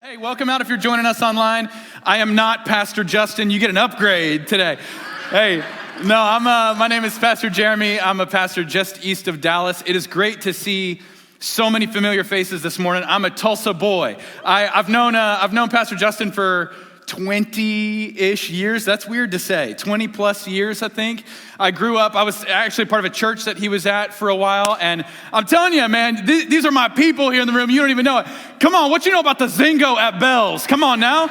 Hey, welcome out if you're joining us online. I am not Pastor Justin. You get an upgrade today. Hey, no, my name is Pastor Jeremy. I'm a pastor just east of Dallas. It is great to see so many familiar faces this morning. I'm a Tulsa boy. I've known Pastor Justin for 20-ish years. That's weird to say. 20 plus years, I think. I grew up, I was actually part of a church that he was at for a while. And I'm telling you, man, these are my people here in the room. You don't even know it. Come on, what you know about the Zingo at Bell's? Come on now.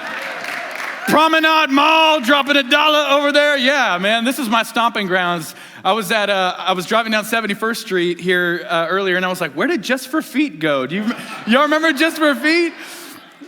Promenade Mall, dropping $1 over there. Yeah, man, this is my stomping grounds. I was driving down 71st Street here earlier, and I was like, where did Just for Feet go? Y'all remember Just for Feet?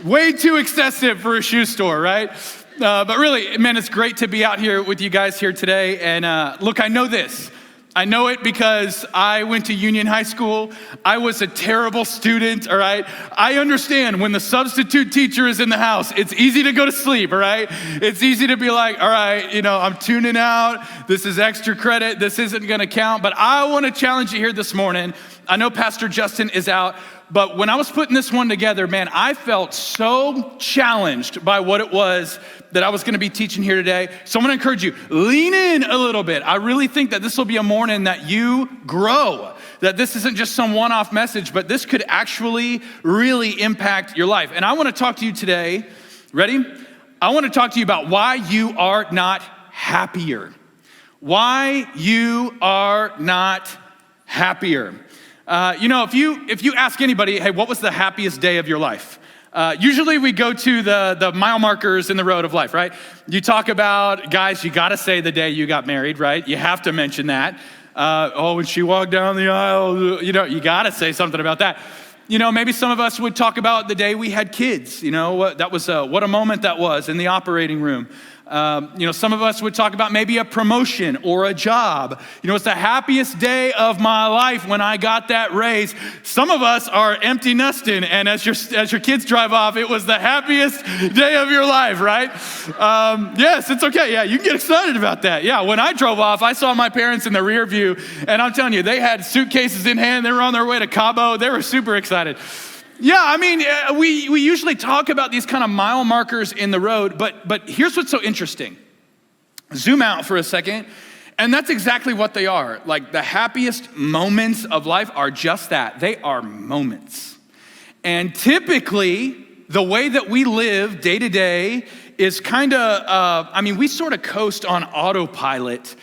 Way too excessive for a shoe store, right? But really, man, it's great to be out here with you guys here today. And look, I know this. I know it because I went to Union High School. I was a terrible student, all right? I understand when the substitute teacher is in the house, it's easy to go to sleep, all right? It's easy to be like, all right, I'm tuning out. This is extra credit. This isn't gonna count. But I wanna challenge you here this morning. I know Pastor Justin is out, but when I was putting this one together, man, I felt so challenged by what it was that I was gonna be teaching here today. So I'm gonna encourage you, lean in a little bit. I really think that this will be a morning that you grow, that this isn't just some one-off message, but this could actually really impact your life. And I wanna talk to you today, ready? I wanna talk to you about why you are not happier. Why you are not happier. If you ask anybody, hey, what was the happiest day of your life? Usually we go to the mile markers in the road of life, right? You talk about, guys, you gotta say the day you got married, right? You have to mention that. When she walked down the aisle, you gotta say something about that. Maybe some of us would talk about the day we had kids. What a moment that was in the operating room. Some of us would talk about maybe a promotion or a job. It's the happiest day of my life when I got that raise. Some of us are empty nesting, and as your kids drive off, it was the happiest day of your life, right? Yes, it's okay. Yeah, you can get excited about that. Yeah, when I drove off, I saw my parents in the rear view, and I'm telling you, they had suitcases in hand. They were on their way to Cabo. They were super excited. Yeah, we usually talk about these kind of mile markers in the road, but here's what's so interesting. Zoom out for a second, and that's exactly what they are. Like the happiest moments of life are just that. They are moments. And typically, the way that we live day to day is kind of, we sort of coast on autopilot.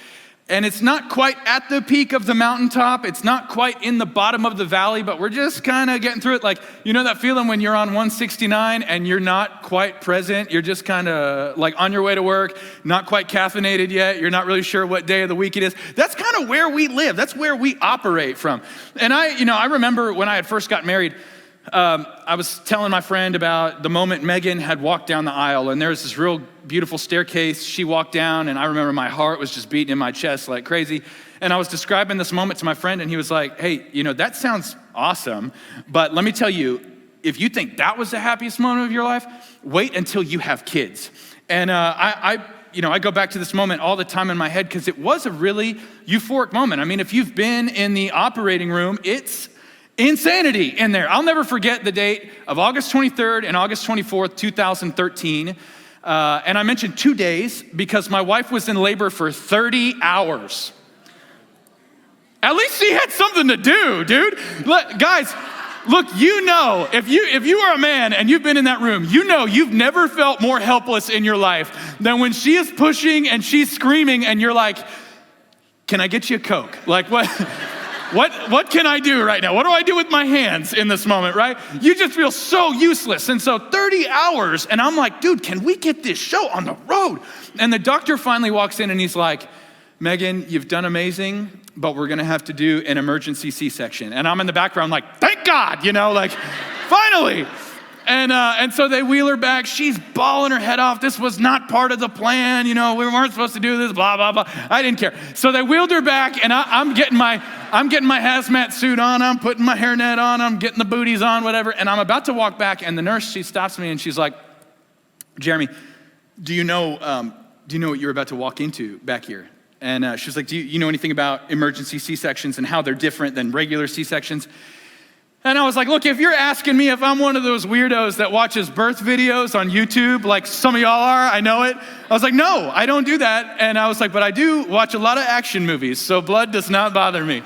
And it's not quite at the peak of the mountaintop. It's not quite in the bottom of the valley, but we're just kind of getting through it. Like, that feeling when you're on 169 and you're not quite present. You're just kind of like on your way to work, not quite caffeinated yet. You're not really sure what day of the week it is. That's kind of where we live. That's where we operate from. And I remember when I had first got married, I was telling my friend about the moment Megan had walked down the aisle, and there was this real beautiful staircase. She walked down, and I remember my heart was just beating in my chest like crazy. And I was describing this moment to my friend, and he was like, hey, that sounds awesome, but let me tell you, if you think that was the happiest moment of your life, wait until you have kids. And I go back to this moment all the time in my head because it was a really euphoric moment. If you've been in the operating room, it's insanity in there. I'll never forget the date of August 23rd and August 24th, 2013. And I mentioned 2 days because my wife was in labor for 30 hours. At least she had something to do, dude. Guys, look, if you are a man and you've been in that room, you've never felt more helpless in your life than when she is pushing and she's screaming and you're like, can I get you a Coke? Like what? What can I do right now? What do I do with my hands in this moment, right? You just feel so useless. And so 30 hours, and I'm like, dude, can we get this show on the road? And the doctor finally walks in and he's like, Megan, you've done amazing, but we're gonna have to do an emergency C-section. And I'm in the background like, thank God, finally. And so they wheel her back. She's bawling her head off. This was not part of the plan. We weren't supposed to do this, blah, blah, blah. I didn't care. So they wheeled her back, and I'm getting my hazmat suit on. I'm putting my hairnet on. I'm getting the booties on, whatever. And I'm about to walk back, and the nurse, she stops me, and she's like, Jeremy, do you know what you're about to walk into back here? And she's like, do you know anything about emergency C-sections and how they're different than regular C-sections? And I was like, look, if you're asking me if I'm one of those weirdos that watches birth videos on YouTube, like some of y'all are, I know it. I was like, no, I don't do that. And I was like, but I do watch a lot of action movies, so blood does not bother me.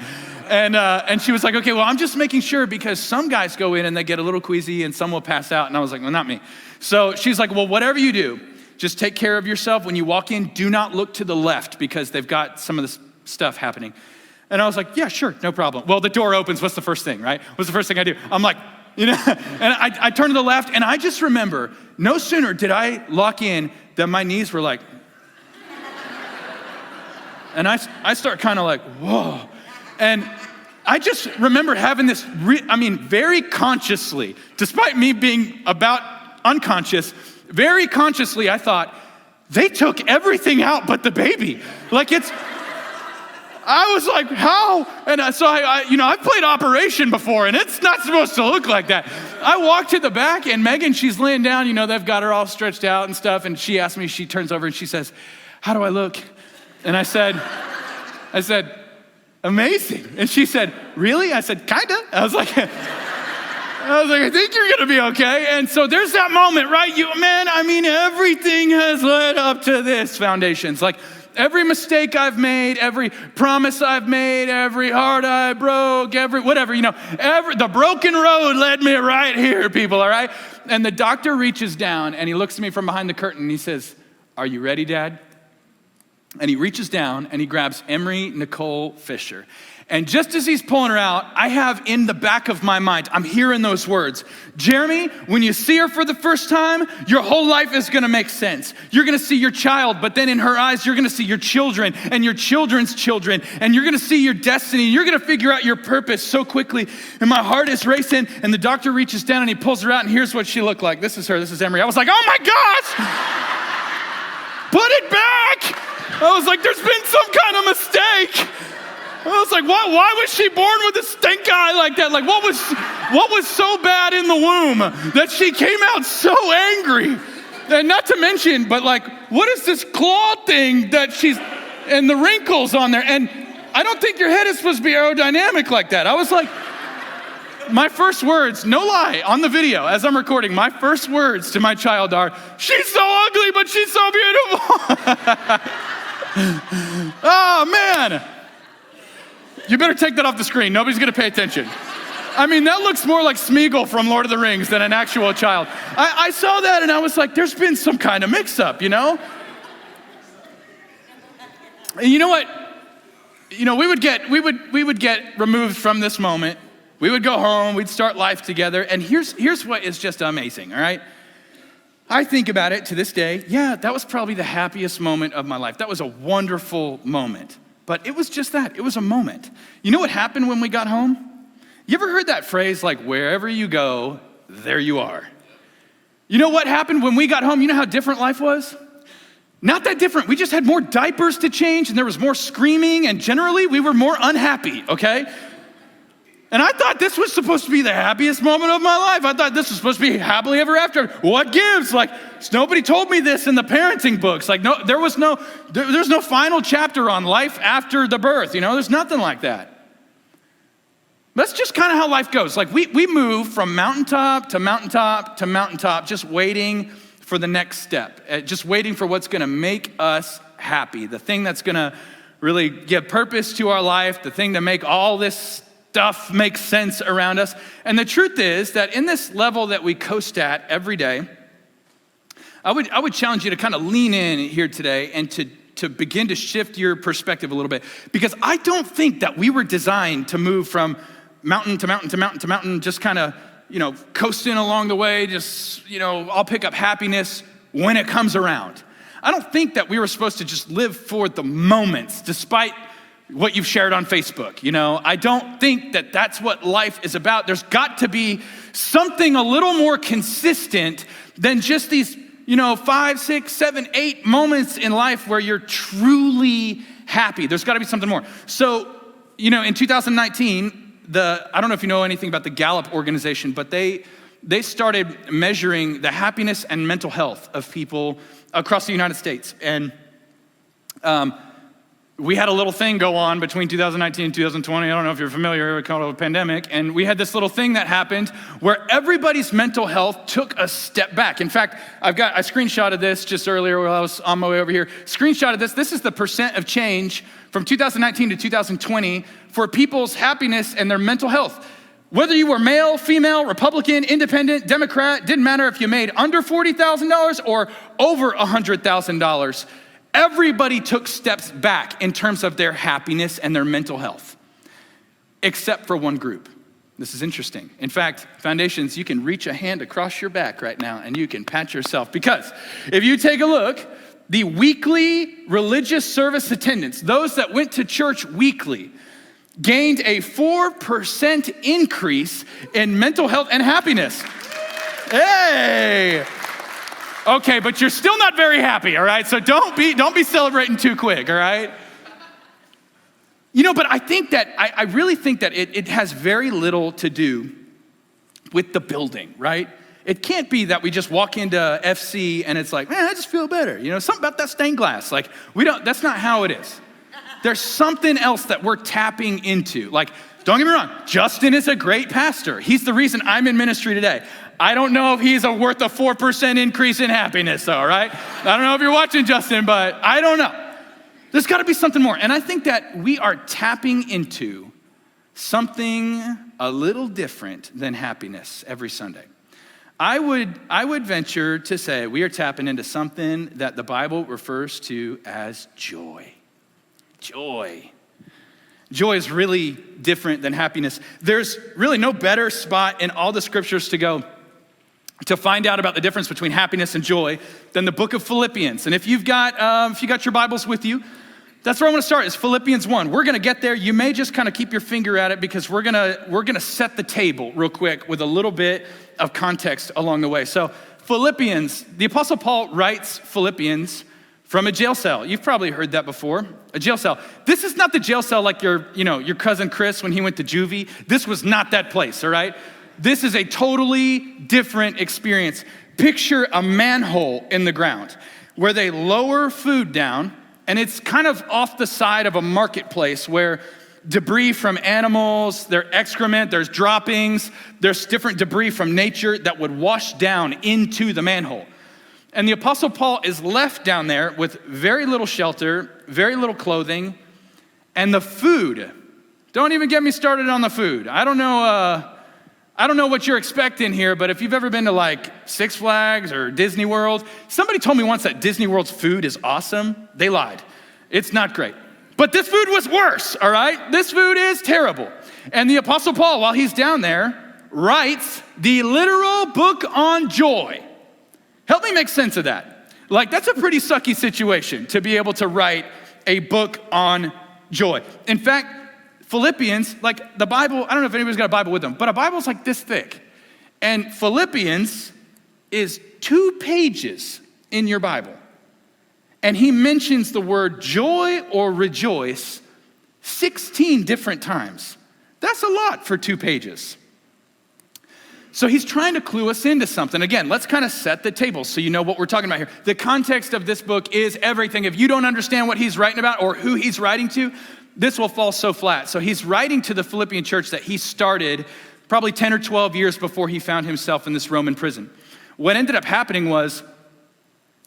And she was like, okay, well, I'm just making sure because some guys go in and they get a little queasy and some will pass out. And I was like, well, not me. So she's like, well, whatever you do, just take care of yourself. When you walk in, do not look to the left because they've got some of this stuff happening. And I was like, yeah, sure, no problem. Well, the door opens. What's the first thing, right? What's the first thing I do? I'm like, and I turn to the left, and I just remember, no sooner did I lock in than my knees were like, and I start kind of like, whoa. And I just remember having this, very consciously, despite me being about unconscious, very consciously I thought, they took everything out but the baby. I was like, how? And so I've played Operation before, and it's not supposed to look like that. I walked to the back, and Megan, she's laying down, they've got her all stretched out and stuff, and she asked me, she turns over and she says, how do I look? And I said, amazing. And she said, really? I said, kinda. I was like, I think you're gonna be okay. And so there's that moment, right? Everything has led up to this, Foundations. Like, every mistake I've made, every promise I've made, every heart I broke, the broken road led me right here, people, all right? And the doctor reaches down and he looks at me from behind the curtain and he says, are you ready, Dad? And he reaches down and he grabs Emery Nicole Fisher. And just as he's pulling her out, I have in the back of my mind, I'm hearing those words. Jeremy, when you see her for the first time, your whole life is gonna make sense. You're gonna see your child, but then in her eyes, you're gonna see your children and your children's children, and you're gonna see your destiny. You're gonna figure out your purpose so quickly. And my heart is racing, and the doctor reaches down and he pulls her out, and here's what she looked like. This is her, this is Emery. I was like, oh my gosh! Put it back! I was like, there's been some kind of mistake. I was like, why was she born with a stink eye like that? Like, what was so bad in the womb that she came out so angry? And not to mention, but like, what is this claw thing that and the wrinkles on there? And I don't think your head is supposed to be aerodynamic like that. I was like, my first words, no lie, on the video as I'm recording, my first words to my child are, she's so ugly, but she's so beautiful. Oh, man. You better take that off the screen. Nobody's gonna pay attention. That looks more like Smeagol from Lord of the Rings than an actual child. I saw that and I was like, there's been some kind of mix-up, And you know what? We would get removed from this moment. We would go home, we'd start life together, and here's what is just amazing, all right? I think about it to this day, yeah, that was probably the happiest moment of my life. That was a wonderful moment. But it was just that, it was a moment. You know what happened when we got home? You ever heard that phrase like, wherever you go, there you are? You know what happened when we got home? You know how different life was? Not that different. We just had more diapers to change and there was more screaming and generally we were more unhappy, okay? And I thought this was supposed to be the happiest moment of my life. I thought this was supposed to be happily ever after. What gives? Like, nobody told me this in the parenting books. Like, no, there's no final chapter on life after the birth. There's nothing like that. That's just kind of how life goes. Like, we move from mountaintop to mountaintop to mountaintop, just waiting for the next step, just waiting for what's gonna make us happy, the thing that's gonna really give purpose to our life, the thing to make all this stuff makes sense around us. And the truth is that in this level that we coast at every day, I would challenge you to kind of lean in here today and to begin to shift your perspective a little bit. Because I don't think that we were designed to move from mountain to mountain to mountain to mountain, just kind of, coasting along the way, just, I'll pick up happiness when it comes around. I don't think that we were supposed to just live for the moments, despite what you've shared on Facebook. I don't think that that's what life is about. There's got to be something a little more consistent than just these, 5, 6, 7, 8 moments in life where you're truly happy. There's got to be something more. So, in 2019, I don't know if you know anything about the Gallup organization, but they started measuring the happiness and mental health of people across the United States. And we had a little thing go on between 2019 and 2020. I don't know if you're familiar, we call it a pandemic. And we had this little thing that happened where everybody's mental health took a step back. In fact, I screenshotted this just earlier while I was on my way over here. Screenshotted this. This is the percent of change from 2019 to 2020 for people's happiness and their mental health. Whether you were male, female, Republican, independent, Democrat, didn't matter if you made under $40,000 or over $100,000. Everybody took steps back in terms of their happiness and their mental health, except for one group. This is interesting. In fact, Foundations, you can reach a hand across your back right now and you can pat yourself, because if you take a look, the weekly religious service attendance, those that went to church weekly, gained a 4% increase in mental health and happiness. Hey! Okay, but you're still not very happy, all right? So don't be celebrating too quick, all right? But I really think that it has very little to do with the building, right? It can't be that we just walk into FC and it's like, man, I just feel better. Something about that stained glass. Like, that's not how it is. There's something else that we're tapping into. Like, don't get me wrong, Justin is a great pastor. He's the reason I'm in ministry today. I don't know if he's worth a 4% increase in happiness, though, right? I don't know if you're watching, Justin, but I don't know. There's got to be something more. And I think that we are tapping into something a little different than happiness every Sunday. I would venture to say we are tapping into something that the Bible refers to as joy. Joy. Joy is really different than happiness. There's really no better spot in all the scriptures to go to find out about the difference between happiness and joy than the book of Philippians. And if you got your Bibles with you, that's where I want to start, is Philippians 1. We're going to get there. You may just kind of keep your finger at it, because we're going to set the table real quick with a little bit of context along the way. So Philippians, the Apostle Paul writes Philippians from a jail cell. You've probably heard that before, a jail cell. This is not the jail cell like your cousin Chris when he went to juvie. This was not that place, all right? This is a totally different experience. Picture a manhole in the ground where they lower food down, and it's kind of off the side of a marketplace where debris from animals, their excrement, there's droppings, there's different debris from nature that would wash down into the manhole. And the Apostle Paul is left down there with very little shelter, very little clothing, and the food. Don't even get me started on the food. I don't know what you're expecting here, but if you've ever been to like Six Flags or Disney World, somebody told me once that Disney World's food is awesome. They lied. It's not great. But this food was worse, all right? This food is terrible. And the Apostle Paul, while he's down there, writes the literal book on joy. Help me make sense of that. Like, that's a pretty sucky situation to be able to write a book on joy. In fact, Philippians, like the Bible, I don't know if anybody's got a Bible with them, but a Bible's like this thick. And Philippians is 2 pages in your Bible. And he mentions the word joy or rejoice 16 different times. That's a lot for 2 pages. So he's trying to clue us into something. Again, let's kind of set the table so you know what we're talking about here. The context of this book is everything. If you don't understand what he's writing about or who he's writing to, this will fall so flat. So he's writing to the Philippian church that he started probably 10 or 12 years before he found himself in this Roman prison. What ended up happening was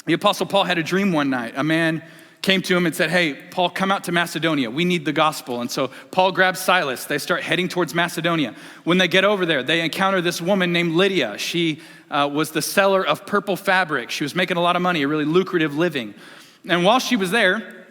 the Apostle Paul had a dream one night. A man came to him and said, hey, Paul, come out to Macedonia. We need the gospel. And so Paul grabs Silas. They start heading towards Macedonia. When they get over there, they encounter this woman named Lydia. She was the seller of purple fabric. She was making a lot of money, a really lucrative living. And while she was there,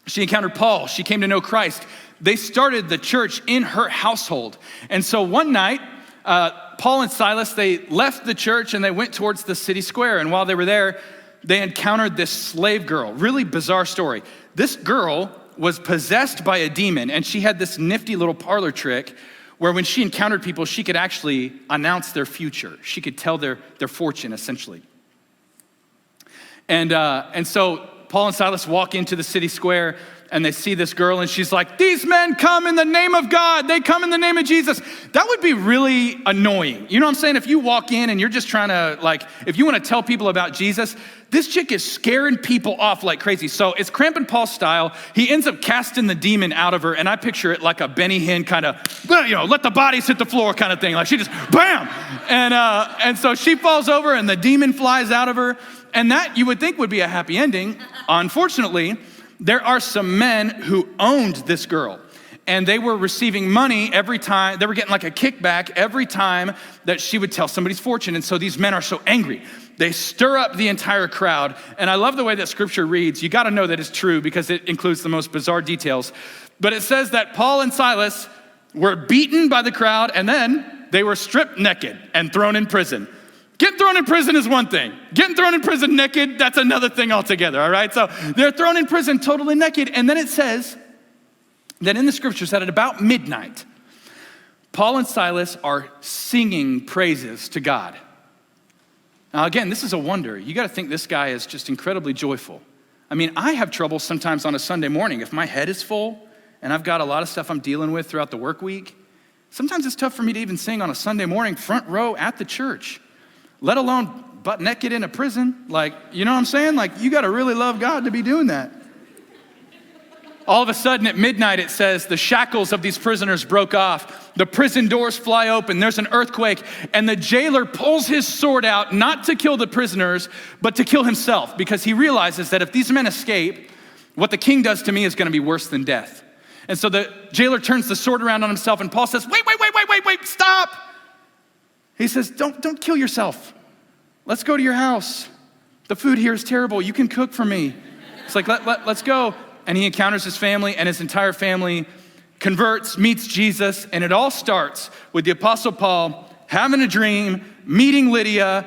she encountered Paul. She came to know Christ. They started the church in her household. And so one night, Paul and Silas, they left the church and they went towards the city square. And while they were there, they encountered this slave girl. Really bizarre story. This girl was possessed by a demon, and she had this nifty little parlor trick where when she encountered people, she could actually announce their future. She could tell their fortune, essentially. And so Paul and Silas walk into the city square. and they see this girl and she's like, these men come in the name of God. They come in the name of Jesus. That would be really annoying. You know what I'm saying? If you walk in and you're just trying to if you want to tell people about Jesus, this chick is scaring people off like crazy. So it's Crampin' Paul style. He ends up casting the demon out of her, and I picture it like a Benny Hinn kind of, let the bodies hit the floor kind of thing. Like she just, bam! And so she falls over and the demon flies out of her. And that you would think would be a happy ending. Unfortunately, there are some men who owned this girl, and they were receiving money every time. They were getting like a kickback every time that she would tell somebody's fortune. And so these men are so angry. They stir up the entire crowd. And I love the way that scripture reads. You got to know that it's true because it includes the most bizarre details. But it says that Paul and Silas were beaten by the crowd, and then they were stripped naked and thrown in prison. Getting thrown in prison is one thing. Getting thrown in prison naked, that's another thing altogether, all right? So they're thrown in prison totally naked. And then it says that in the scriptures that at about midnight, Paul and Silas are singing praises to God. Now again, this is a wonder. You got to think this guy is just incredibly joyful. I mean, I have trouble sometimes on a Sunday morning. If my head is full and I've got a lot of stuff I'm dealing with throughout the work week, sometimes it's tough for me to even sing on a Sunday morning front row at the church, let alone butt naked in a prison. You know what I'm saying? You got to really love God to be doing that. All of a sudden at midnight, it says the shackles of these prisoners broke off. The prison doors fly open. There's an earthquake. And the jailer pulls his sword out, not to kill the prisoners, but to kill himself, because he realizes that if these men escape, what the king does to me is going to be worse than death. And so the jailer turns the sword around on himself, and Paul says, wait, stop. He says, don't kill yourself. Let's go to your house. The food here is terrible. You can cook for me. It's like, let's go. And he encounters his family, and his entire family converts, meets Jesus, and it all starts with the Apostle Paul having a dream, meeting Lydia,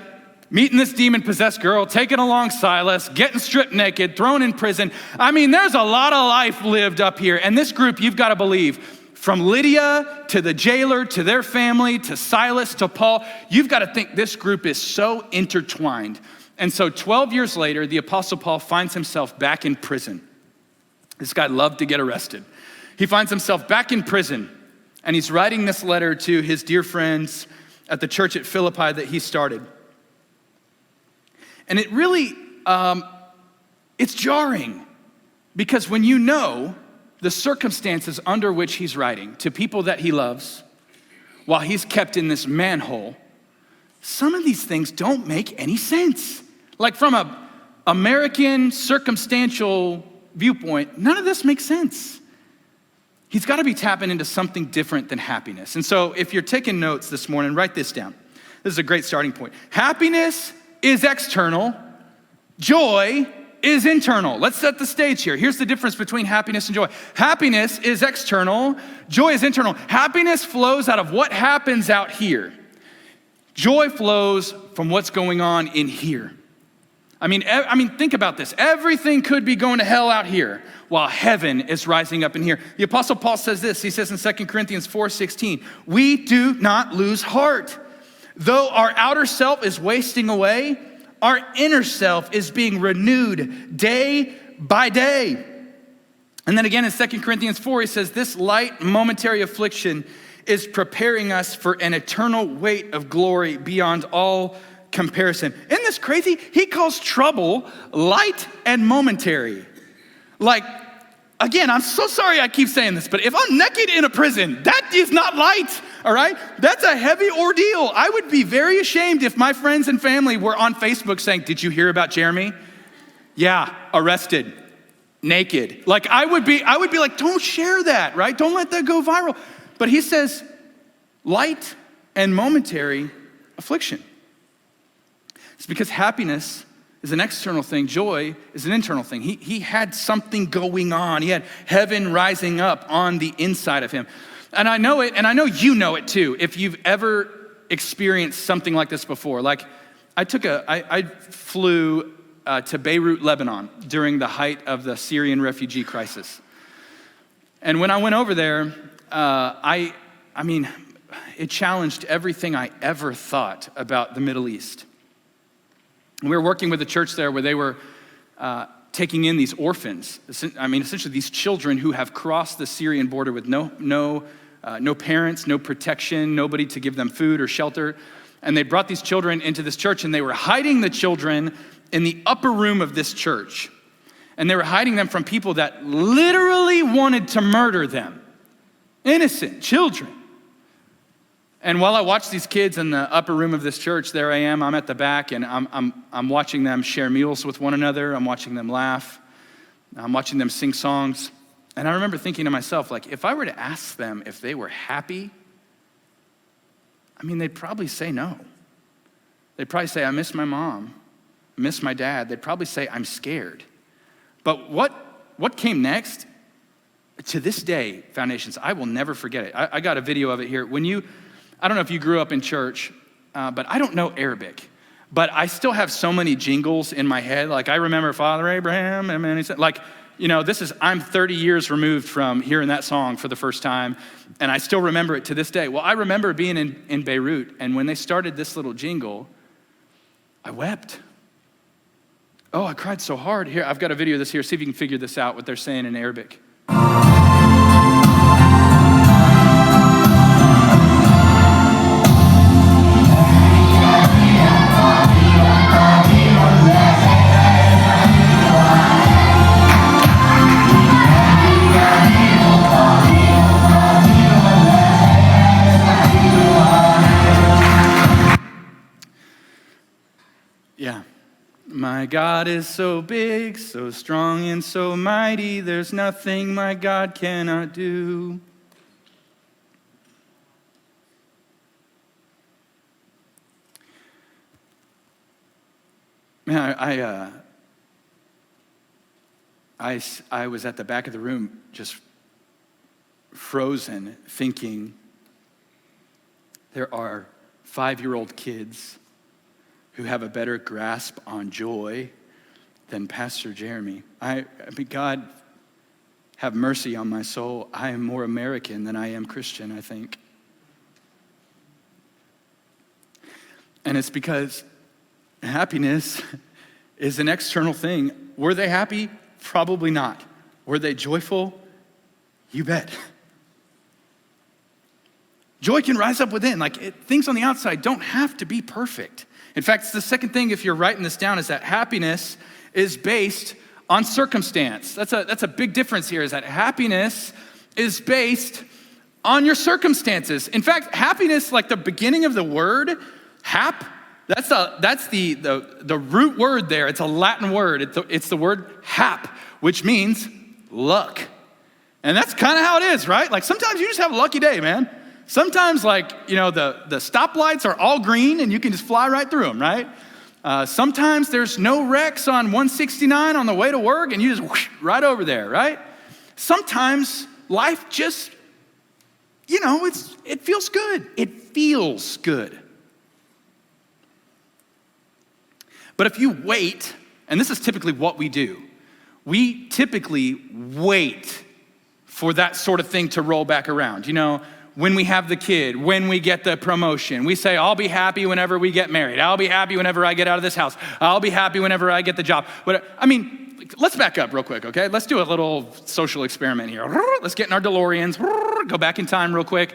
meeting this demon-possessed girl, taking along Silas, getting stripped naked, thrown in prison. I mean, there's a lot of life lived up here. And this group, you've got to believe, from Lydia to the jailer, to their family, to Silas, to Paul, you've got to think this group is so intertwined. And so 12 years later, the Apostle Paul finds himself back in prison. This guy loved to get arrested. He finds himself back in prison, and he's writing this letter to his dear friends at the church at Philippi that he started. And it really, it's jarring, because when you know the circumstances under which he's writing to people that he loves, while he's kept in this manhole, some of these things don't make any sense. From an American circumstantial viewpoint, none of this makes sense. He's got to be tapping into something different than happiness. And so if you're taking notes this morning, write this down. This is a great starting point. Happiness is external. Joy is internal. Let's set the stage here. Here's the difference between happiness and joy. Happiness is external. Joy is internal. Happiness flows out of what happens out here. Joy flows from what's going on in here. I mean, think about this. Everything could be going to hell out here while heaven is rising up in here. The Apostle Paul says this. He says in 2 Corinthians 4:16, we do not lose heart. Though our outer self is wasting away, our inner self is being renewed day by day. And then again in 2 Corinthians 4, he says, this light momentary affliction is preparing us for an eternal weight of glory beyond all comparison. Isn't this crazy? He calls trouble light and momentary. Again, I'm so sorry I keep saying this, but if I'm naked in a prison, that is not light, all right? That's a heavy ordeal. I would be very ashamed if my friends and family were on Facebook saying, did you hear about Jeremy? Yeah, arrested, naked. I would be like, don't share that, right? Don't let that go viral. But he says, light and momentary affliction. It's because happiness is an external thing. Joy is an internal thing. He had something going on. He had heaven rising up on the inside of him. And I know it, and I know you know it too, if you've ever experienced something like this before. I flew to Beirut, Lebanon during the height of the Syrian refugee crisis. And when I went over there, it challenged everything I ever thought about the Middle East. We were working with a church there where they were taking in these orphans. I mean, essentially these children who have crossed the Syrian border with no parents, no protection, nobody to give them food or shelter. And they brought these children into this church, and they were hiding the children in the upper room of this church. And they were hiding them from people that literally wanted to murder them. Innocent children. And while I watch these kids in the upper room of this church, there I am, I'm at the back, and I'm watching them share meals with one another. I'm watching them laugh. I'm watching them sing songs. And I remember thinking to myself, like, if I were to ask them if they were happy, I mean, they'd probably say no. They'd probably say, I miss my mom, I miss my dad. They'd probably say, I'm scared. But what came next, to this day, Foundations, I will never forget it. I got a video of it here. I don't know if you grew up in church, but I don't know Arabic. But I still have so many jingles in my head. Like, I remember Father Abraham, and he said, like, I'm 30 years removed from hearing that song for the first time, and I still remember it to this day. Well, I remember being in Beirut, and when they started this little jingle, I wept. Oh, I cried so hard. Here, I've got a video of this here. See if you can figure this out, what they're saying in Arabic. Yeah. My God is so big, so strong, and so mighty, there's nothing my God cannot do. Man, I was at the back of the room just frozen, thinking there are 5-year-old kids who have a better grasp on joy than Pastor Jeremy. I mean, God, have mercy on my soul. I am more American than I am Christian, I think. And it's because happiness is an external thing. Were they happy? Probably not. Were they joyful? You bet. Joy can rise up within. Things on the outside don't have to be perfect. In fact, it's the second thing, if you're writing this down, is that happiness is based on circumstance. That's a big difference here, is that happiness is based on your circumstances. In fact, happiness, like the beginning of the word, hap, that's the root word there. It's a Latin word. It's the word hap, which means luck. And that's kind of how it is, right? Like, sometimes you just have a lucky day, man. Sometimes, the stoplights are all green and you can just fly right through them, right? Sometimes there's no wrecks on 169 on the way to work and you just whoosh, right over there, right? Sometimes life just, it feels good. It feels good. But if you wait, and this is typically what we do, we typically wait for that sort of thing to roll back around. When we have the kid, when we get the promotion, we say, I'll be happy whenever we get married. I'll be happy whenever I get out of this house. I'll be happy whenever I get the job. Let's back up real quick, okay? Let's do a little social experiment here. Let's get in our DeLoreans, go back in time real quick.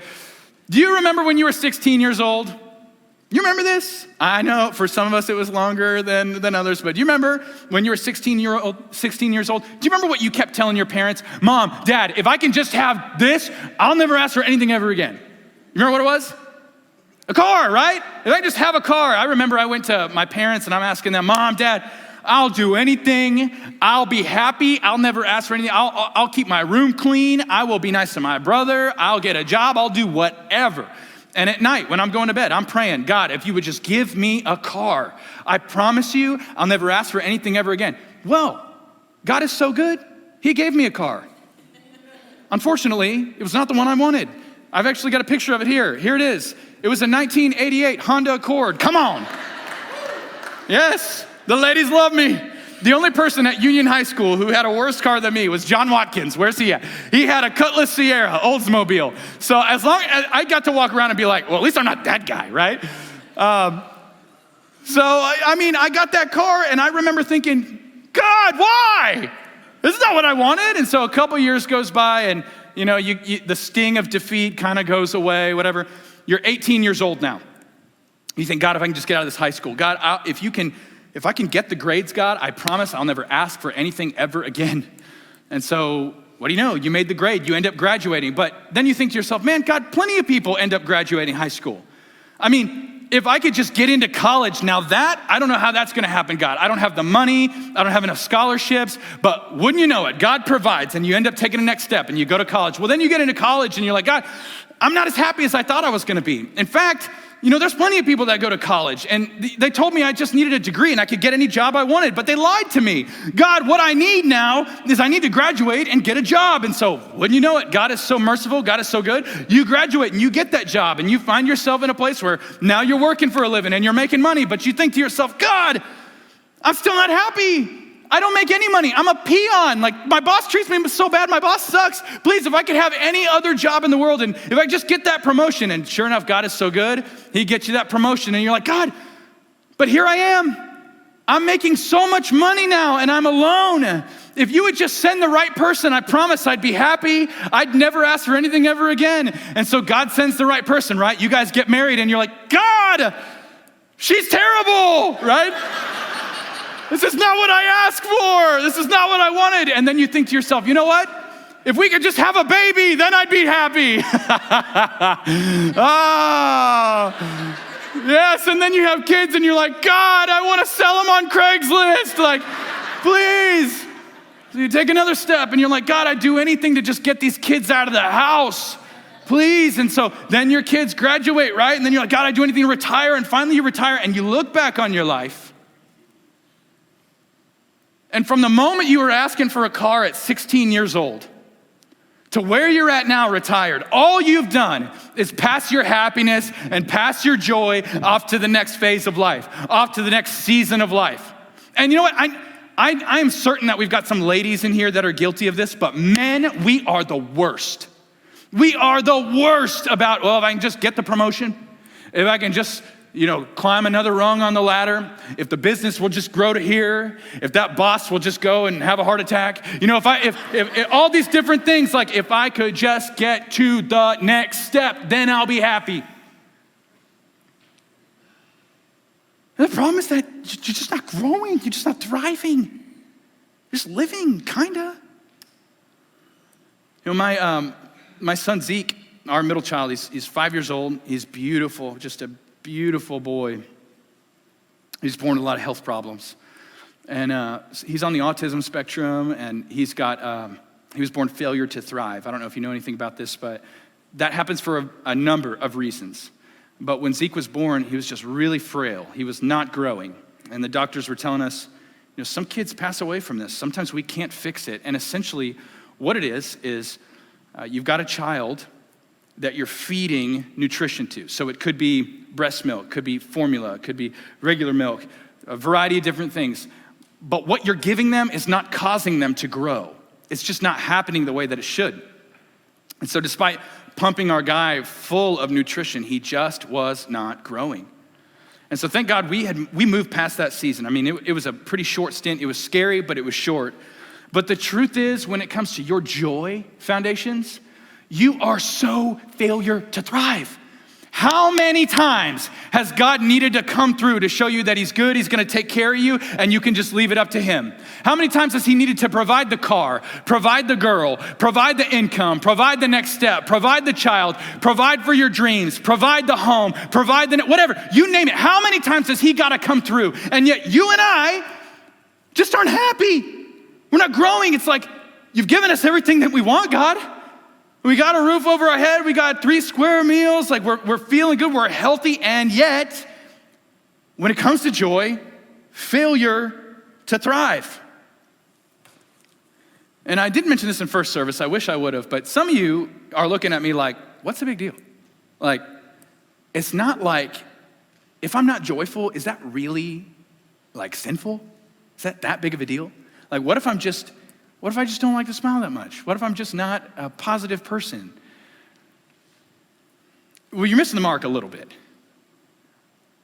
Do you remember when you were 16 years old? You remember this? I know for some of us it was longer than others, but do you remember when you were 16 years old? Do you remember what you kept telling your parents? Mom, Dad, if I can just have this, I'll never ask for anything ever again. You remember what it was? A car, right? If I just have a car. I remember I went to my parents and I'm asking them, Mom, Dad, I'll do anything. I'll be happy. I'll never ask for anything. I'll keep my room clean. I will be nice to my brother. I'll get a job. I'll do whatever. And at night, when I'm going to bed, I'm praying, God, if you would just give me a car, I promise you, I'll never ask for anything ever again. Well, God is so good, he gave me a car. Unfortunately, it was not the one I wanted. I've actually got a picture of it here. Here it is. It was a 1988 Honda Accord. Come on. Yes, the ladies love me. The only person at Union High School who had a worse car than me was John Watkins. Where's he at? He had a Cutlass Sierra, Oldsmobile. So as long as I got to walk around and be like, well, at least I'm not that guy, right? I got that car and I remember thinking, God, why? This is not what I wanted. And so a couple years goes by and the sting of defeat kind of goes away, whatever. You're 18 years old now. You think, God, if I can just get out of this high school, God, if I can get the grades, God, I promise I'll never ask for anything ever again. And so what do you know? You made the grade, you end up graduating. But then you think to yourself, man, God, plenty of people end up graduating high school. I mean, if I could just get into college, now that, I don't know how that's gonna happen, God. I don't have the money, I don't have enough scholarships, but wouldn't you know it, God provides, and you end up taking the next step and you go to college. Well, then you get into college and you're like, God, I'm not as happy as I thought I was gonna be. In fact, there's plenty of people that go to college and they told me I just needed a degree and I could get any job I wanted, but they lied to me. God, what I need now is I need to graduate and get a job. And so, wouldn't you know it, God is so merciful, God is so good. You graduate and you get that job and you find yourself in a place where now you're working for a living and you're making money, but you think to yourself, God, I'm still not happy. I don't make any money. I'm a peon. Like, my boss treats me so bad. My boss sucks. Please, if I could have any other job in the world and if I just get that promotion, and sure enough, God is so good, he gets you that promotion and you're like, God, but here I am. I'm making so much money now and I'm alone. If you would just send the right person, I promise I'd be happy. I'd never ask for anything ever again. And so God sends the right person, right? You guys get married and you're like, God, she's terrible, right? This is not what I asked for. This is not what I wanted. And then you think to yourself, you know what? If we could just have a baby, then I'd be happy. Yes, and then you have kids and you're like, God, I want to sell them on Craigslist. Like, please. So you take another step and you're like, God, I'd do anything to just get these kids out of the house. Please. And so then your kids graduate, right? And then you're like, God, I'd do anything to retire. And finally you retire and you look back on your life. And from the moment you were asking for a car at 16 years old to where you're at now, retired, all you've done is pass your happiness and pass your joy off to the next phase of life, off to the next season of life. And you know what? I am certain that we've got some ladies in here that are guilty of this, but men, we are the worst. We are the worst about, well, if I can just get the promotion, if I can just climb another rung on the ladder, if the business will just grow to here, if that boss will just go and have a heart attack, if all these different things, like if I could just get to the next step, then I'll be happy. And the problem is that you're just not growing, you're just not thriving. You're just living, kinda. My son Zeke, our middle child, he's 5 years old, he's beautiful, just a beautiful boy. He's born with a lot of health problems. And he's on the autism spectrum, and he was born failure to thrive. I don't know if you know anything about this, but that happens for a number of reasons. But when Zeke was born, he was just really frail. He was not growing. And the doctors were telling us, some kids pass away from this. Sometimes we can't fix it. And essentially what it is you've got a child that you're feeding nutrition to. So it could be breast milk, could be formula, could be regular milk, a variety of different things. But what you're giving them is not causing them to grow. It's just not happening the way that it should. And so despite pumping our guy full of nutrition, he just was not growing. And so thank God we moved past that season. I mean, it was a pretty short stint. It was scary, but it was short. But the truth is, when it comes to your joy, Foundations, you are so failure to thrive. How many times has God needed to come through to show you that he's good, he's gonna take care of you, and you can just leave it up to him? How many times has he needed to provide the car, provide the girl, provide the income, provide the next step, provide the child, provide for your dreams, provide the home, provide the, whatever, you name it. How many times has he gotta come through? And yet you and I just aren't happy. We're not growing. It's like, you've given us everything that we want, God. We got a roof over our head. We got 3 square meals. Like we're feeling good. We're healthy. And yet, when it comes to joy, failure to thrive. And I did mention this in first service. I wish I would have. But some of you are looking at me like, what's the big deal? Like, it's not like, if I'm not joyful, is that really like sinful? Is that big of a deal? Like, what if I just don't like to smile that much? What if I'm just not a positive person? Well, you're missing the mark a little bit.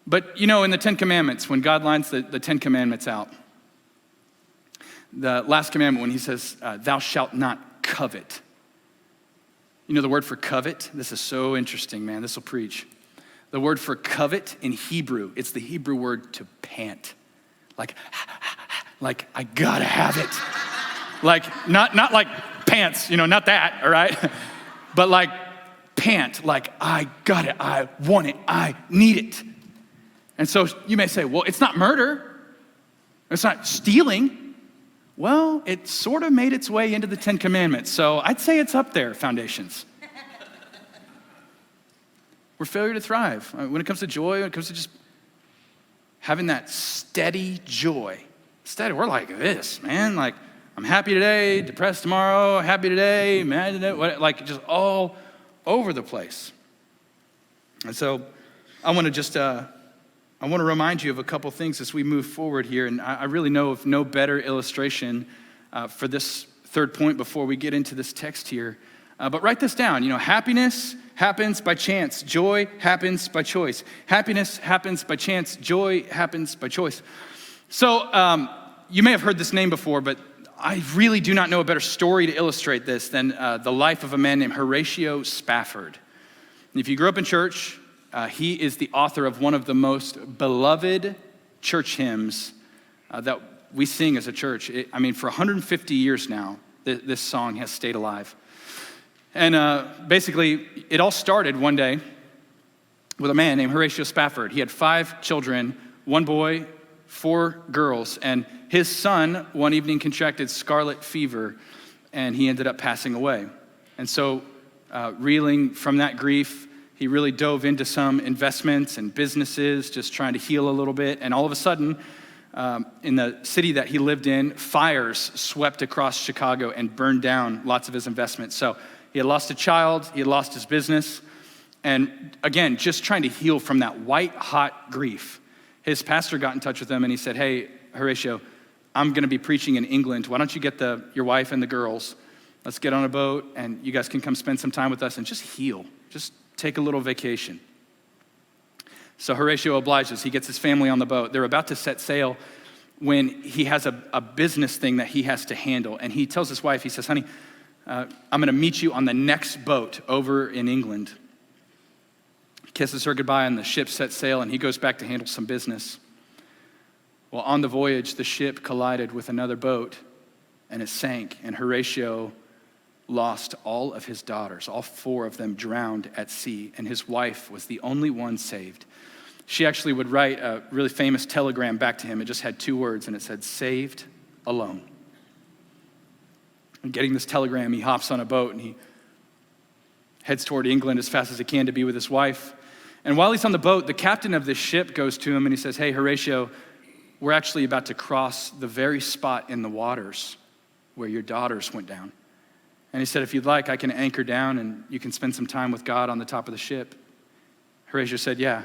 But in the 10 Commandments, when God lines the 10 Commandments out, the last commandment when he says, thou shalt not covet. You know the word for covet? This is so interesting, man. This will preach. The word for covet in Hebrew, it's the Hebrew word to pant. Like I gotta have it. Like, not like pants, not that, all right? But like pant, like I got it, I want it, I need it. And so you may say, well, it's not murder. It's not stealing. Well, it sort of made its way into the 10 Commandments. So I'd say it's up there, Foundations. We're failure to thrive. When it comes to joy, when it comes to just having that steady joy. Steady, we're like this, man. Like, I'm happy today, depressed tomorrow, happy today, mad today, like just all over the place. And so I want to remind you of a couple things as we move forward here. And I really know of no better illustration for this third point before we get into this text here. But write this down. Happiness happens by chance. Joy happens by choice. Happiness happens by chance. Joy happens by choice. So you may have heard this name before, but I really do not know a better story to illustrate this than the life of a man named Horatio Spafford. And if you grew up in church, he is the author of one of the most beloved church hymns that we sing as a church. For 150 years now, this song has stayed alive. And basically, it all started one day with a man named Horatio Spafford. He had 5 children, 1 boy, 4 girls, and his son one evening contracted scarlet fever, and he ended up passing away. And so, reeling from that grief, he really dove into some investments and businesses, just trying to heal a little bit. And all of a sudden, in the city that he lived in, fires swept across Chicago and burned down lots of his investments. So he had lost a child, he had lost his business, and again, just trying to heal from that white-hot grief. His pastor got in touch with him and he said, hey, Horatio, I'm gonna be preaching in England. Why don't you get your wife and the girls? Let's get on a boat and you guys can come spend some time with us and just heal. Just take a little vacation. So Horatio obliges. He gets his family on the boat. They're about to set sail when he has a business thing that he has to handle. And he tells his wife, he says, honey, I'm gonna meet you on the next boat over in England. He kisses her goodbye and the ship sets sail and he goes back to handle some business. Well, on the voyage, the ship collided with another boat and it sank, and Horatio lost all of his daughters. All 4 of them drowned at sea, and his wife was the only one saved. She actually would write a really famous telegram back to him. It just had 2 words, and it said, saved alone. And getting this telegram, he hops on a boat, and he heads toward England as fast as he can to be with his wife. And while he's on the boat, the captain of this ship goes to him, and he says, hey, Horatio, we're actually about to cross the very spot in the waters where your daughters went down. And he said, if you'd like, I can anchor down and you can spend some time with God on the top of the ship. Horatio said, yeah.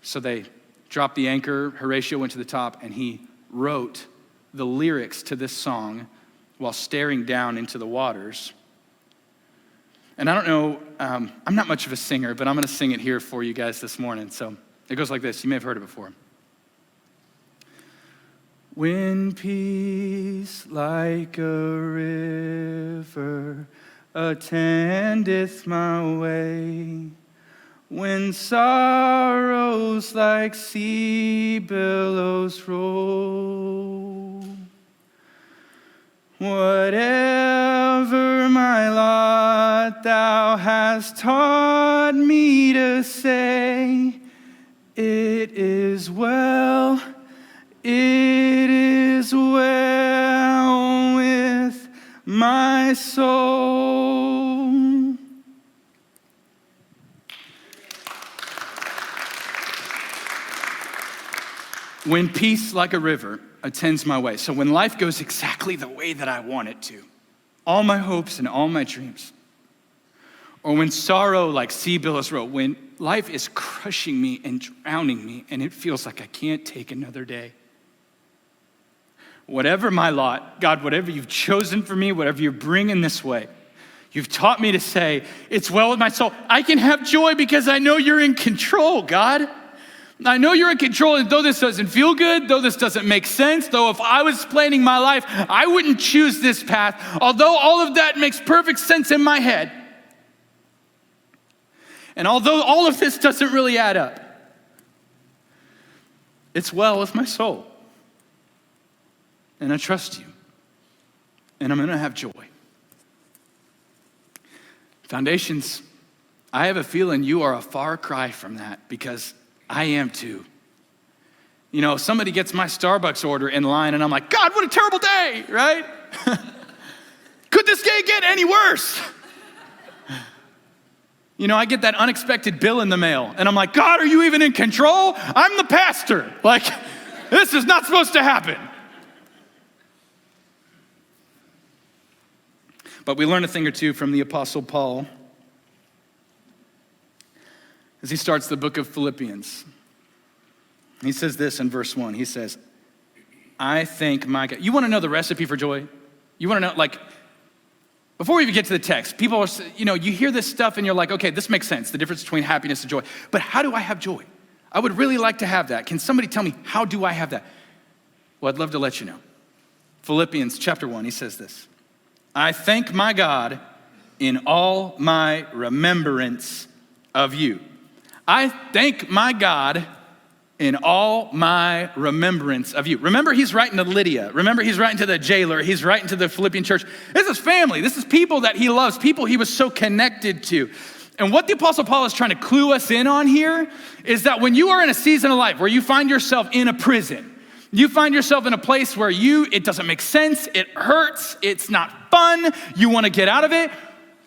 So they dropped the anchor. Horatio went to the top and he wrote the lyrics to this song while staring down into the waters. And I don't know, I'm not much of a singer, but I'm gonna sing it here for you guys this morning. So it goes like this. You may have heard it before. When peace like a river attendeth my way, when sorrows like sea billows roll, whatever my lot thou hast taught me to say, it is well, it is well with my soul. When peace like a river attends my way. So when life goes exactly the way that I want it to, all my hopes and all my dreams, or when sorrow like sea billows roll, when life is crushing me and drowning me and it feels like I can't take another day. Whatever my lot, God, whatever you've chosen for me, whatever you're bringing this way, you've taught me to say, it's well with my soul. I can have joy because I know you're in control, God. I know you're in control, and though this doesn't feel good, though this doesn't make sense, though if I was planning my life, I wouldn't choose this path, although all of that makes perfect sense in my head, and although all of this doesn't really add up, it's well with my soul, and I trust you, and I'm gonna have joy. Foundations, I have a feeling you are a far cry from that, because I am too. You know, somebody gets my Starbucks order in line and I'm like, God, what a terrible day, right? Could this day get any worse? You know, I get that unexpected bill in the mail and I'm like, God, are you even in control? I'm the pastor. Like, this is not supposed to happen. But we learn a thing or two from the Apostle Paul as he starts the book of Philippians. He says this in verse 1. He says, I thank my God. You want to know the recipe for joy? You want to know, like, before we even get to the text, people are, you know, you hear this stuff and you're like, okay, this makes sense, the difference between happiness and joy. But how do I have joy? I would really like to have that. Can somebody tell me, how do I have that? Well, I'd love to let you know. Philippians chapter 1, he says this. I thank my God in all my remembrance of you. I thank my God in all my remembrance of you. Remember, he's writing to Lydia. Remember, he's writing to the jailer. He's writing to the Philippian church. This is family. This is people that he loves, people he was so connected to. And what the Apostle Paul is trying to clue us in on here is that when you are in a season of life where you find yourself in a prison, you find yourself in a place where it doesn't make sense, it hurts, it's not fun, you want to get out of it,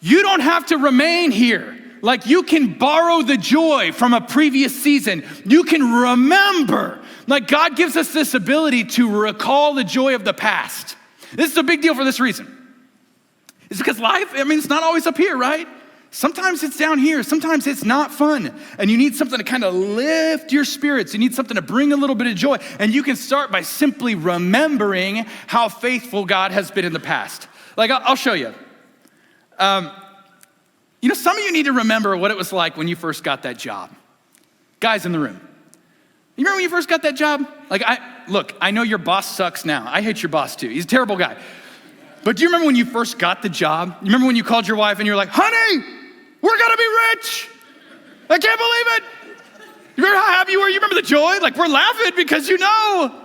you don't have to remain here. Like, you can borrow the joy from a previous season. You can remember. Like, God gives us this ability to recall the joy of the past. This is a big deal for this reason. It's because life, it's not always up here, right? Sometimes it's down here. Sometimes it's not fun. And you need something to kind of lift your spirits. You need something to bring a little bit of joy. And you can start by simply remembering how faithful God has been in the past. Like, I'll show you. You know, some of you need to remember what it was like when you first got that job. Guys in the room. You remember when you first got that job? Like, I know your boss sucks now. I hate your boss too. He's a terrible guy. But do you remember when you first got the job? You remember when you called your wife and you're like, honey, we're gonna be rich. I can't believe it. You remember how happy you were? You remember the joy? Like, we're laughing because you know.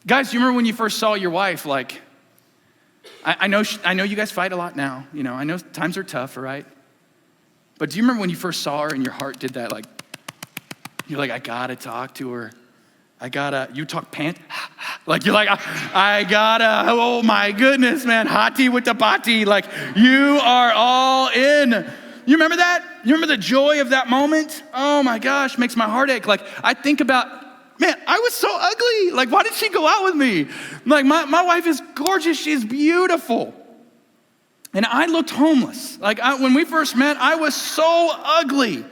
Guys, you remember when you first saw your wife, like, I know you guys fight a lot now. You know, I know times are tough, all right? But do you remember when you first saw her and your heart did that? Like, you're like, I gotta talk to her. You talk pant? Like, you're like, I gotta, oh my goodness, man, hottie with the body. Like, you are all in. You remember that? You remember the joy of that moment? Oh my gosh, makes my heart ache. Like, I think about, man, I was so ugly. Like, why did she go out with me? Like, my wife is gorgeous. She's beautiful. And I looked homeless. Like, when we first met, I was so ugly.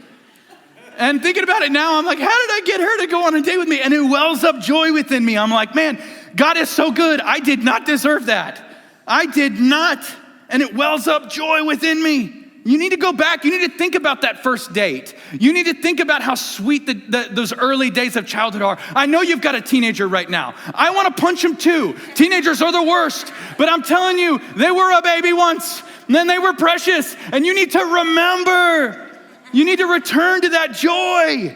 And thinking about it now, I'm like, how did I get her to go on a date with me? And it wells up joy within me. I'm like, man, God is so good. I did not deserve that. I did not. And it wells up joy within me. You need to go back. You need to think about that first date. You need to think about how sweet those early days of childhood are. I know you've got a teenager right now. I want to punch them too. Teenagers are the worst. But I'm telling you, they were a baby once. And then they were precious. And you need to remember. You need to return to that joy.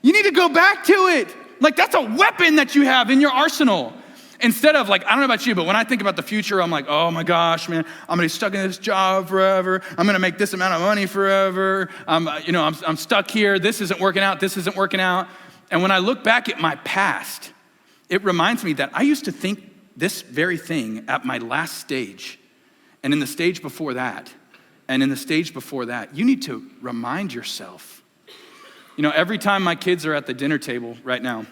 You need to go back to it. Like, that's a weapon that you have in your arsenal. Instead of, like, I don't know about you, but when I think about the future, I'm like, oh my gosh, man, I'm gonna be stuck in this job forever. I'm gonna make this amount of money forever. I'm stuck here. This isn't working out. This isn't working out. And when I look back at my past, it reminds me that I used to think this very thing at my last stage, and in the stage before that, and in the stage before that. You need to remind yourself. You know, every time my kids are at the dinner table right now,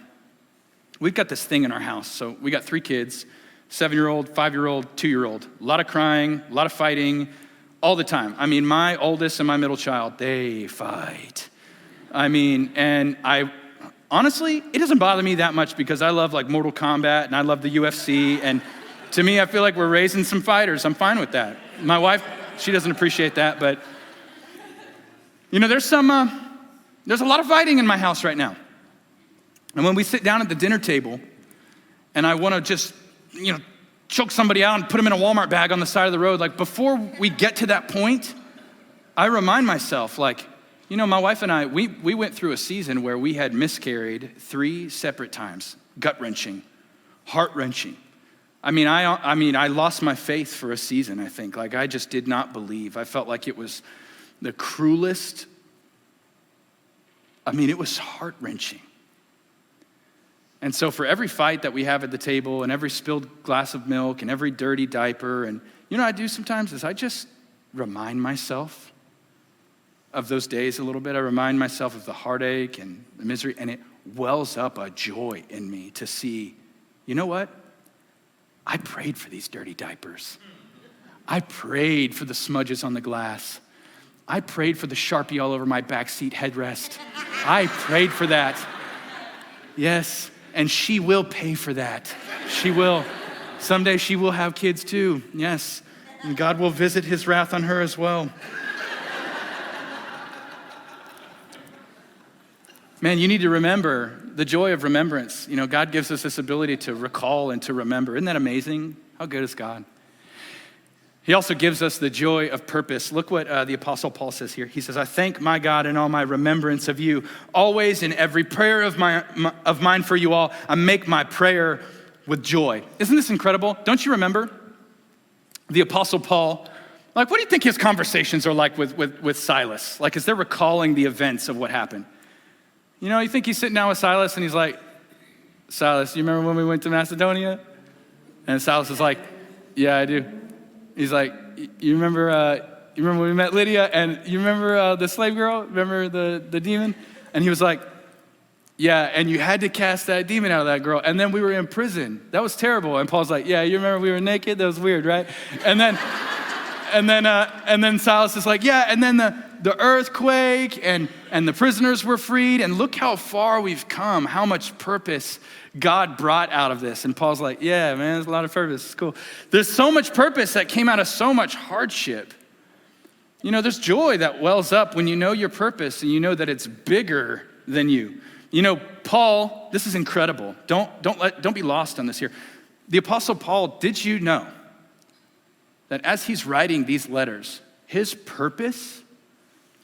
we've got this thing in our house. So we got 3 kids, 7-year-old, 5-year-old, 2-year-old. A lot of crying, a lot of fighting, all the time. I mean, my oldest and my middle child, they fight. And honestly, it doesn't bother me that much because I love like Mortal Kombat and I love the UFC. And to me, I feel like we're raising some fighters. I'm fine with that. My wife, she doesn't appreciate that, but you know, there's some There's a lot of fighting in my house right now. And when we sit down at the dinner table and I want to just, choke somebody out and put them in a Walmart bag on the side of the road, like before we get to that point, I remind myself, my wife and I, we went through a season where we had miscarried 3 separate times, gut-wrenching, heart-wrenching. I lost my faith for a season, I think. I just did not believe. I felt like it was the cruelest. It was heart-wrenching. And so for every fight that we have at the table and every spilled glass of milk and every dirty diaper, and what I do sometimes is I just remind myself of those days a little bit. I remind myself of the heartache and the misery, and it wells up a joy in me to see, you know what? I prayed for these dirty diapers. I prayed for the smudges on the glass. I prayed for the Sharpie all over my backseat headrest. I prayed for that. Yes, and she will pay for that. She will. Someday she will have kids too. Yes, and God will visit his wrath on her as well. Man, you need to remember the joy of remembrance. God gives us this ability to recall and to remember. Isn't that amazing? How good is God? He also gives us the joy of purpose. Look what the Apostle Paul says here. He says, I thank my God in all my remembrance of you. Always in every prayer of mine for you all, I make my prayer with joy. Isn't this incredible? Don't you remember the Apostle Paul? What do you think his conversations are like with Silas? As they're recalling the events of what happened. You think he's sitting down with Silas and he's like, Silas, you remember when we went to Macedonia? And Silas is like, yeah, I do. He's like, you remember when we met Lydia, and you remember the slave girl? Remember the demon? And he was like, yeah, and you had to cast that demon out of that girl. And then we were in prison. That was terrible. And Paul's like, yeah, you remember we were naked? That was weird, right? And then Silas is like, yeah, and then the earthquake and the prisoners were freed. And look how far we've come, how much purpose God brought out of this. And Paul's like, yeah, man, there's a lot of purpose. It's cool. There's so much purpose that came out of so much hardship. There's joy that wells up when you know your purpose and you know that it's bigger than you. Paul, this is incredible. Don't be lost on this here. The Apostle Paul, did you know that as he's writing these letters, his purpose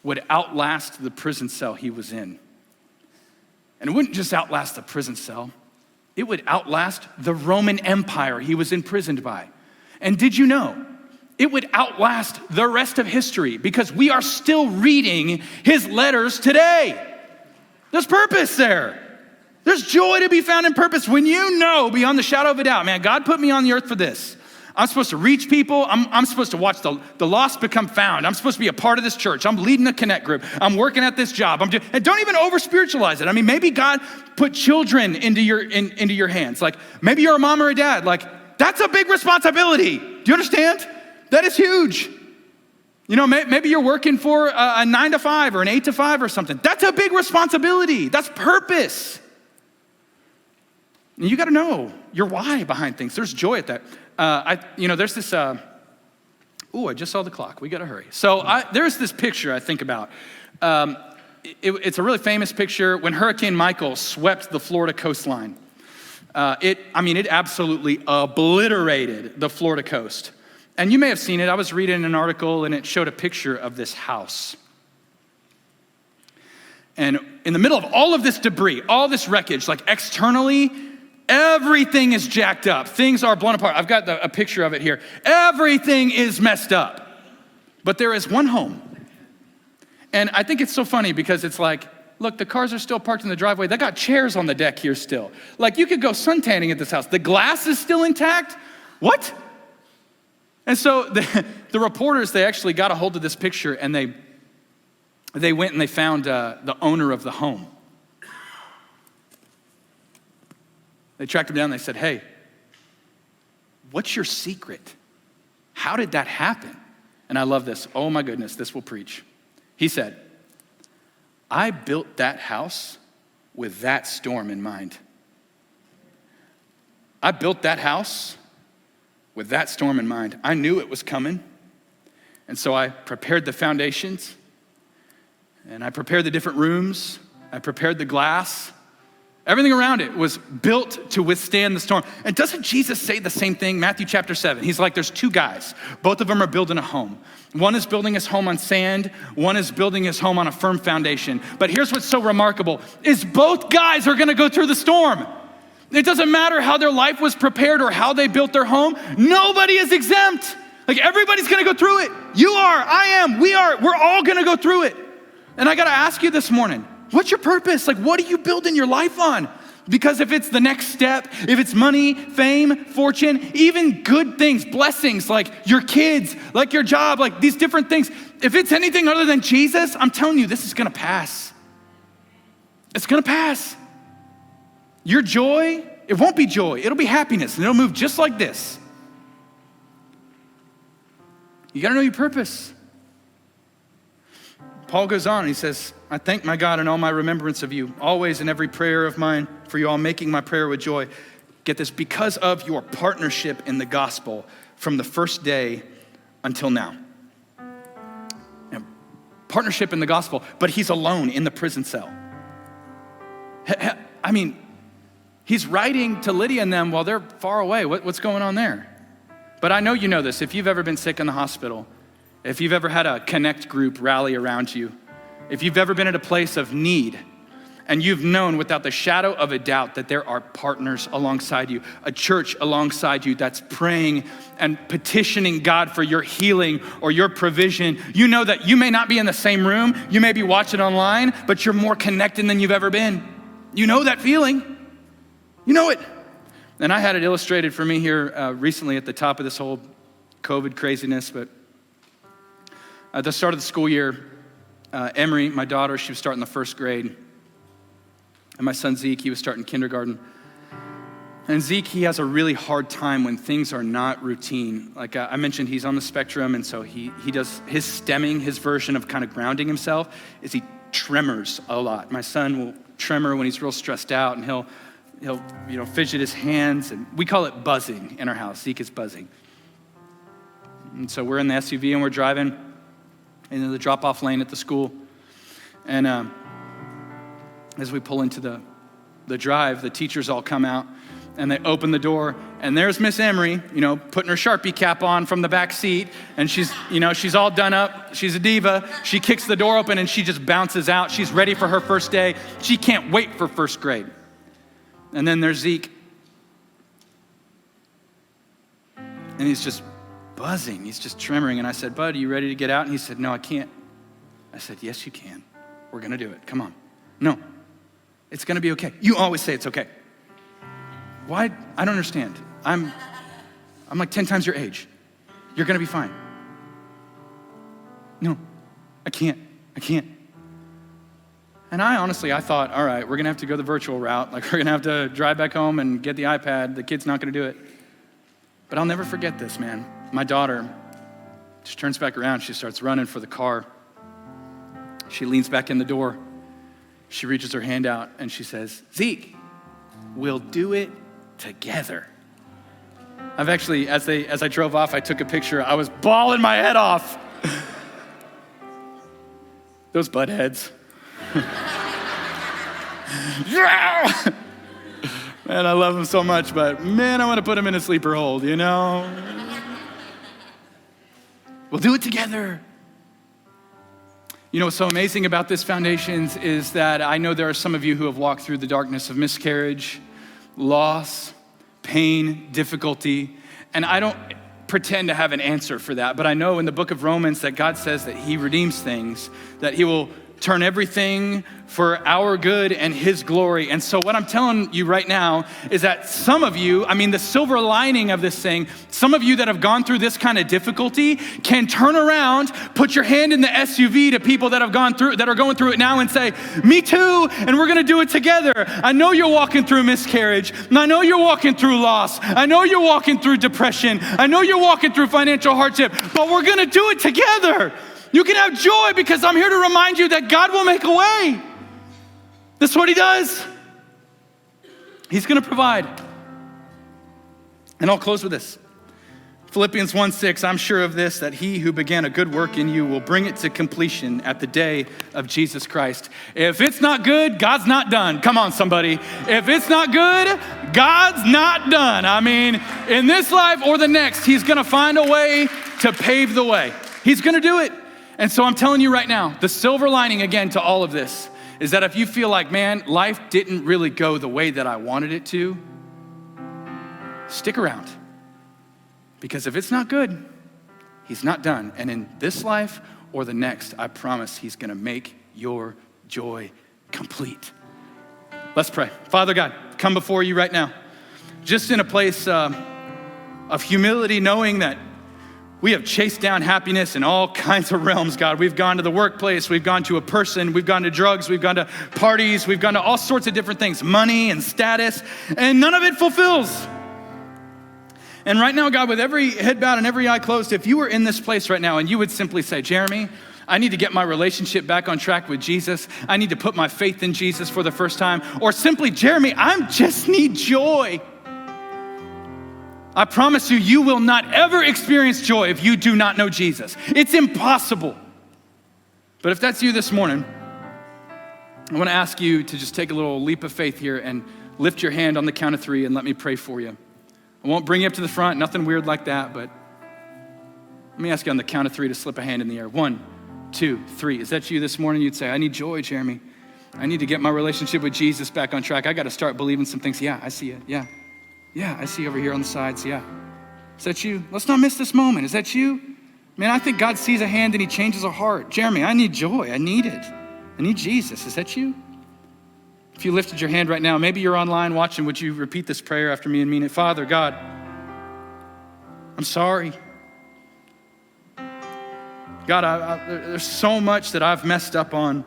would outlast the prison cell he was in? And it wouldn't just outlast the prison cell. It would outlast the Roman Empire he was imprisoned by. And did you know, it would outlast the rest of history because we are still reading his letters today. There's purpose there. There's joy to be found in purpose when you know beyond the shadow of a doubt, man, God put me on the earth for this. I'm supposed to reach people. I'm supposed to watch the lost become found. I'm supposed to be a part of this church. I'm leading a connect group. I'm working at this job. And don't even over spiritualize it. Maybe God put children into your hands. Maybe you're a mom or a dad. That's a big responsibility. Do you understand? That is huge. Maybe you're working for a 9 to 5 or an 8 to 5 or something. That's a big responsibility. That's purpose. And you got to know your why behind things. There's joy at that. There's this, I just saw the clock. We got to hurry. So there's this picture I think about. It's a really famous picture when Hurricane Michael swept the Florida coastline. It absolutely obliterated the Florida coast. And you may have seen it. I was reading an article and it showed a picture of this house. And in the middle of all of this debris, all this wreckage, externally, everything is jacked up. Things are blown apart. I've got a picture of it here. Everything is messed up. But there is one home. And I think it's so funny because it's look, the cars are still parked in the driveway. They got chairs on the deck here still. You could go suntanning at this house. The glass is still intact. What? And so the reporters, they actually got a hold of this picture and they went and they found the owner of the home. They tracked him down. They said, hey, what's your secret? How did that happen? And I love this. Oh my goodness, this will preach. He said, I built that house with that storm in mind. I built that house with that storm in mind. I knew it was coming. And so I prepared the foundations. And I prepared the different rooms. I prepared the glass. Everything around it was built to withstand the storm. And doesn't Jesus say the same thing? Matthew chapter 7. He's like, there's two guys. Both of them are building a home. One is building his home on sand. One is building his home on a firm foundation. But here's what's so remarkable is both guys are gonna go through the storm. It doesn't matter how their life was prepared or how they built their home. Nobody is exempt. Like everybody's gonna go through it. You are, I am, we are, we're all gonna go through it. And I gotta ask you this morning, what's your purpose? Like, what are you building your life on? Because if it's the next step, if it's money, fame, fortune, even good things, blessings like your kids, like your job, like these different things, if it's anything other than Jesus, I'm telling you, this is gonna pass. It's gonna pass. Your joy, it won't be joy, it'll be happiness, and it'll move just like this. You gotta know your purpose. Paul goes on, he says, I thank my God in all my remembrance of you, always in every prayer of mine for you all, making my prayer with joy. Get this, because of your partnership in the gospel from the first day until now. Partnership in the gospel, but he's alone in the prison cell. I mean, he's writing to Lydia and them while they're far away. What's going on there? But I know you know this. If you've ever been sick in the hospital, if you've ever had a connect group rally around you, if you've ever been at a place of need, and you've known without the shadow of a doubt that there are partners alongside you, a church alongside you that's praying and petitioning God for your healing or your provision, you know that you may not be in the same room, you may be watching online, but you're more connected than you've ever been. You know that feeling. You know it. And I had it illustrated for me here recently at the top of this whole COVID craziness, but at the start of the school year, Emery, my daughter, she was starting the first grade. And my son Zeke, he was starting kindergarten. And Zeke, he has a really hard time when things are not routine. Like I mentioned, he's on the spectrum, and so he does his stemming, his version of kind of grounding himself, is he tremors a lot. My son will tremor when he's real stressed out, and he'll fidget his hands, and we call it buzzing in our house. Zeke is buzzing. And so we're in the SUV, and we're driving into the drop-off lane at the school. And as we pull into the drive, the teachers all come out, and they open the door, and there's Miss Emery, putting her Sharpie cap on from the back seat, and she's all done up. She's a diva. She kicks the door open, and she just bounces out. She's ready for her first day. She can't wait for first grade. And then there's Zeke, and he's just buzzing. He's just tremoring. And I said, Bud, are you ready to get out? And he said, no, I can't. I said, yes, you can. We're going to do it. Come on. No, it's going to be okay. You always say it's okay. Why? I don't understand. I'm like 10 times your age. You're going to be fine. No, I can't. And I thought, all right, we're going to have to go the virtual route. Like, we're going to have to drive back home and get the iPad. The kid's not going to do it. But I'll never forget this, man. My daughter, she turns back around. She starts running for the car. She leans back in the door. She reaches her hand out, and she says, Zeke, we'll do it together. I've actually, as I drove off, I took a picture. I was bawling my head off. Those butt heads. Man, I love him so much, but man, I want to put him in a sleeper hold, We'll do it together. What's so amazing about this Foundations is that I know there are some of you who have walked through the darkness of miscarriage, loss, pain, difficulty, and I don't pretend to have an answer for that, but I know in the book of Romans that God says that he redeems things, that he will turn everything for our good and his glory. And so what I'm telling you right now is that some of you, the silver lining of this thing, some of you that have gone through this kind of difficulty can turn around, put your hand in the SUV to people that are going through it now and say, me too, and we're gonna do it together. I know you're walking through miscarriage, and I know you're walking through loss. I know you're walking through depression. I know you're walking through financial hardship, but we're gonna do it together. You can have joy because I'm here to remind you that God will make a way. That's what he does. He's going to provide. And I'll close with this. Philippians 1:6, I'm sure of this, that he who began a good work in you will bring it to completion at the day of Jesus Christ. If it's not good, God's not done. Come on, somebody. If it's not good, God's not done. I mean, in this life or the next, he's gonna find a way to pave the way. He's gonna do it. And so I'm telling you right now, the silver lining again to all of this is that if you feel like, man, life didn't really go the way that I wanted it to, stick around. Because if it's not good, he's not done. And in this life or the next, I promise he's gonna make your joy complete. Let's pray. Father God, come before you right now, just in a place of humility, knowing that we have chased down happiness in all kinds of realms, God. We've gone to the workplace, we've gone to a person, we've gone to drugs, we've gone to parties, we've gone to all sorts of different things, money and status, and none of it fulfills. And right now, God, with every head bowed and every eye closed, if you were in this place right now and you would simply say, Jeremy, I need to get my relationship back on track with Jesus. I need to put my faith in Jesus for the first time. Or simply, Jeremy, I just need joy. I promise you, you will not ever experience joy if you do not know Jesus. It's impossible. But if that's you this morning, I want to ask you to just take a little leap of faith here and lift your hand on the count of 3 and let me pray for you. I won't bring you up to the front, nothing weird like that, but let me ask you on the count of 3 to slip a hand in the air. 1, 2, 3. Is that you this morning? You'd say, I need joy, Jeremy. I need to get my relationship with Jesus back on track. I got to start believing some things. Yeah, I see it. Yeah, I see over here on the sides. Yeah. Is that you? Let's not miss this moment. Is that you? Man, I think God sees a hand and he changes a heart. Jeremy, I need joy. I need it. I need Jesus. Is that you? If you lifted your hand right now, maybe you're online watching, would you repeat this prayer after me and mean it? Father, God, I'm sorry. God, there's so much that I've messed up on,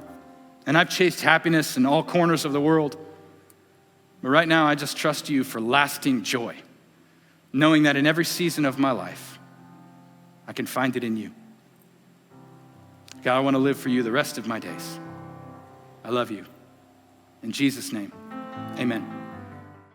and I've chased happiness in all corners of the world. But right now, I just trust you for lasting joy, knowing that in every season of my life, I can find it in you. God, I want to live for you the rest of my days. I love you. In Jesus' name, amen.